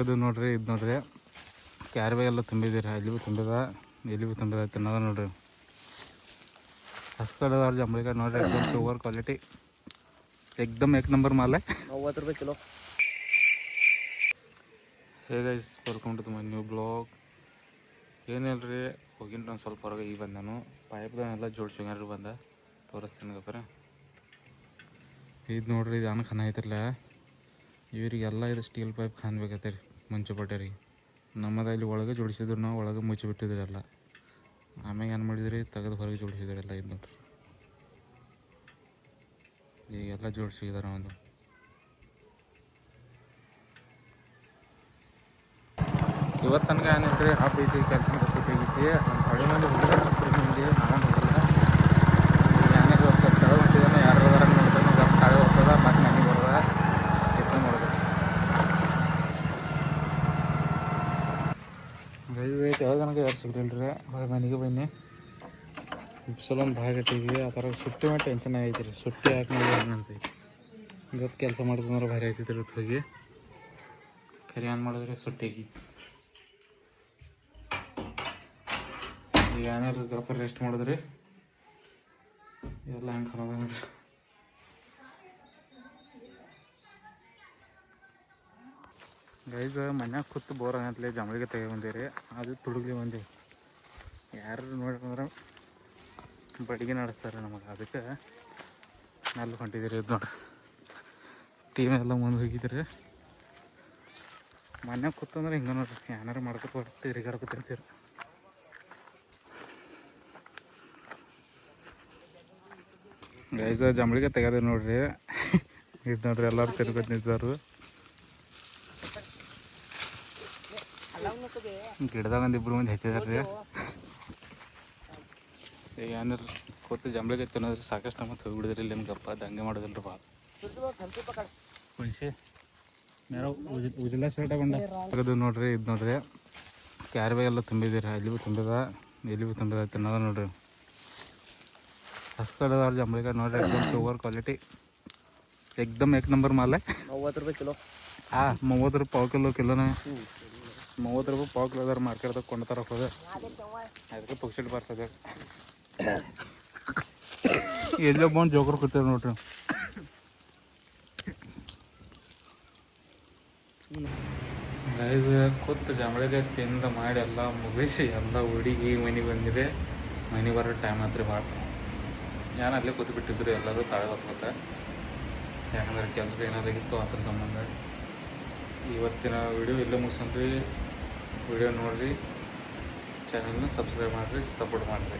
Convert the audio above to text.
ಇದು ನೋಡ್ರಿ, ಇದು ನೋಡ್ರಿ ಕ್ಯಾರ್ವೆ ಎಲ್ಲ ತುಂಬಿದ್ದೀರಿ. ಅಲ್ಲಿಗೂ ತುಂಬಿದ, ಎಲ್ಲಿಗೂ ತುಂಬಿದ ತಿನ್ನೋದ ನೋಡ್ರಿ. ಹಸ್ಕಡದವ್ರು ಜಂಬಳಿಕಾಯಿ ನೋಡ್ರಿ, एकदम ಪ್ಯೂರ್ ಕ್ವಾಲಿಟಿ, एकदम एक नंबर माल है. 90 रुपये किलो. Hey guys, welcome to my new blog. ಏನಿಲ್ರಿ, ಹೋಗಿನ ಒಂದು ಸ್ವಲ್ಪ ಹೊರಗೆ ಈಗ ಬಂದ ನಾನು. ಪೈಪ್ಗಳನ್ನೆಲ್ಲ ಜೋಡ್ಸೋಗ್ಯಾರ ಬಂದ, ತೋರಿಸ್ತೀನಿ ಗಪ್ಪರ. ಇದು ನೋಡ್ರಿ, ಇದು ಖಾನ ಐತಿರಲ್ಲ, ಇವರಿಗೆಲ್ಲ ಇದು ಸ್ಟೀಲ್ ಪೈಪ್ ಖಾನ್ ಬೇಕೈತೆ ಮುಂಚೆ ಪಟ್ಟರಿ. ನಮ್ಮದು ಇಲ್ಲಿ ಒಳಗೆ ಜೋಡಿಸಿದ್ರು, ನಾವು ಒಳಗೆ ಮುಚ್ಚಿಬಿಟ್ಟಿದ್ರಿ ಎಲ್ಲ. ಆಮ್ಯಾಗ ಏನು ಮಾಡಿದ್ರಿ, ತೆಗೆದು ಹೊರಗೆ ಜೋಡಿಸಿದ್ರಿ ಎಲ್ಲ. ಇದು ನೋಡ್ರಿ, ಈಗೆಲ್ಲ ಜೋಡಿಸಿದಾರೆ ಒಂದು. ಇವತ್ತು ನನಗೆ ಏನಿದ್ರಿ ಹಬ್ಬ ಐತಿ, ಕೆಲಸ ಕೊಟ್ಟಿಗೈತಿ. ನಮ್ಮ ಕಡೆ ಮಂದಿ ಹೋಗಿದ್ರೆ ಮಂದಿ ನಾನು ಹೋಗಿಲ್ಲ. ಏನಿದ್ರು ಒಂದು ಸ್ವಲ್ಪ ತಳ ಹೊಂಟಿದ್ದಾನೆ, ಯಾರು ಹೋದಾರ ನೋಡ್ತಾನೆ, ಸ್ವಲ್ಪ ತಾಳೆ ಹೋಗ್ತದ, ಮತ್ತೆ ಮನೆಗೆ ಬರೋದ ಎತ್ತು ಮಾಡೋದು. ಗೈಸ್ ಐತಿ, ಯಾವಾಗ ನನಗೆ ಯಾರು ಸಿಗಲಿಲ್ಲ ರೀ. ಮನೆಗೆ ಬನ್ನಿ, ಸಲ ಭಾಳ ಗಟ್ಟಿಗೆ ಆ ಥರ ಸುಟ್ಟಿ ಮಾಡಿ ಟೆನ್ಷನ್ ಆಗೈತಿ ರೀ. ಸುಟ್ಟಿ ಹಾಕಿ ನೋಡಿ ಅನ್ಸೈತಿ. ಇವತ್ತು ಕೆಲಸ ಮಾಡಿದ್ರೆ ಭಾರಿ ಆಗ್ತೈತಿ ರೀ. ಹೋಗಿ ಕರಿ ಏನು ಮಾಡಿದ್ರಿ, ಸುಟ್ಟಿಗೆ ಈಗ ಏನಾರು ಸ್ವಲ್ಪ ರೆಸ್ಟ್ ಮಾಡಿದ್ರಿ ಎಲ್ಲ ಹೆಂಗೆ ಖರಾಬ ನೋಡ್ರಿ. ಗೈಸ್ ಮನ್ಯಾಗ ಕೂತು ಬೋರ್ ಆಗತ್ಲೆ ಜಂಬಳಿಗೆ ತೆಗೆ ಬಂದೇರಿ. ಅದು ತುಡುಗ್ಲಿ ಬಂದೆ, ಯಾರು ನೋಡ್ರಿ ಬಡಿಗೆ ನಡೆಸ್ತಾರೆ ನಮಗೆ. ಅದಕ್ಕೆ ನಲ್ಲಿ ಹೊಂಟಿದ್ದೀರಿ. ಇದು ನೋಡ್ರಿ, ಟೀಮ್ ಎಲ್ಲ ಮುಂದೆ ಹೋಗಿದ್ದೀರಿ. ಮನ್ಯಾಗ ಕೂತಂದ್ರೆ ಹಿಂಗೆ ನೋಡ್ರಿ, ಏನಾರು ಮಾಡ್ಕೊತ ಹೊಟ್ಟು ತಿರ್ಗಾಡ್ಕೊತಿರ್ತೀರಿ. ಗೈಸ್ ಜಂಬಳಿಗೆ ತೆಗೆದ ನೋಡ್ರಿ. ಇದು ನೋಡ್ರಿ, ಎಲ್ಲರೂ ತಿರ್ಗೋದು ನಿಂತಾರು. ಗಿಡದಾಗ ಒಂದು ಇಬ್ಬರು ಮಂದಿ ಹೆಚ್ಚಿದಾರ್ರಿ. ಈಗ ಏನಾರು ಕೂತು ಜಂಬಳಿಗೆ ತಿನ್ನೋದ್ರಿ ಸಾಕಷ್ಟು ನಮ್ಮ ಹೋಗಿಬಿಡಿದ್ರಿ. ಇಲ್ಲಿ ಏನು ಗಪ್ಪ ದಂಗೆ ಮಾಡೋದಿಲ್ಲ ರೀ ಭಾಳ. ಹುಣಸಿ ಮೇರ ಉಜಿಲ ಶರ್ಟ್ ಹಾಕೊಂಡ ತೆಗೆದು ನೋಡ್ರಿ. ಇದು ನೋಡ್ರಿ, ಕ್ಯಾರ್ವೆ ಎಲ್ಲ ತುಂಬಿದ್ದೀರಿ. ಅಲ್ಲಿಗೂ ತುಂಬಿದ, ಎಲ್ಲಿಗೂ ತುಂಬಿದ ತಿನ್ನೋದ ನೋಡ್ರಿ. ಹಸ್ಕಡದವ್ರು ಜಂಬಳಿಕಾಯಿ ನೋಡ್ರಿ, एकदम ಪ್ಯೂರ್ ಕ್ವಾಲಿಟಿ, एकदम एक नंबर माल है. 90 रुपये किलो. ಹಾಂ, 30 ರೂಪಾಯಿ ಪಾವು ಕಿಲೋನ. 30 ರೂಪಾಯಿ ಪಾವು ಕಿಲೋ ಅದಾರ ಮಾರ್ಕೆಟ್ದಾಗ ಕೊಂಡ್ತಾರ ಹೋದ. ಅದಕ್ಕೆ ಪಕ್ಷಿ ಬಾರ್ಸೋದು ಎಲ್ಲೋ ಬಂದು ಜೋಕರ್ ಕೂತಾರ ನೋಡ್ರಿ. ಕೂತು ಜಂಬಳಿಗೆ ತಿಂದ ಮಾಡಿ ಎಲ್ಲ ಮುಗಿಸಿ ಎಲ್ಲ ಹುಡುಗಿ ಮನೆಗೆ ಬಂದಿದೆ. ಮನೆಗೆ ಬರೋ ಟೈಮ್ ಆತ್ರಿ ಭಾಳ. ನಾನು ಅಲ್ಲೇ ಕೂತು ಬಿಟ್ಟಿದ್ರು ಎಲ್ಲರೂ ತಾಳೆ ಹೊತ್ಕೊತ. ಯಾಕಂದ್ರೆ ಕೆಲಸ ಏನಾದಾಗಿತ್ತು ಅದ್ರ ಸಂಬಂಧ. ಇವತ್ತಿನ ವಿಡಿಯೋ ಇಲ್ಲೇ ಮುಗಿಸ್ಕೊಂಡ್ರಿ. ವಿಡಿಯೋ ನೋಡಿರಿ, ಚಾನಲ್ನ ಸಬ್ಸ್ಕ್ರೈಬ್ ಮಾಡಿರಿ, ಸಪೋರ್ಟ್ ಮಾಡಿರಿ.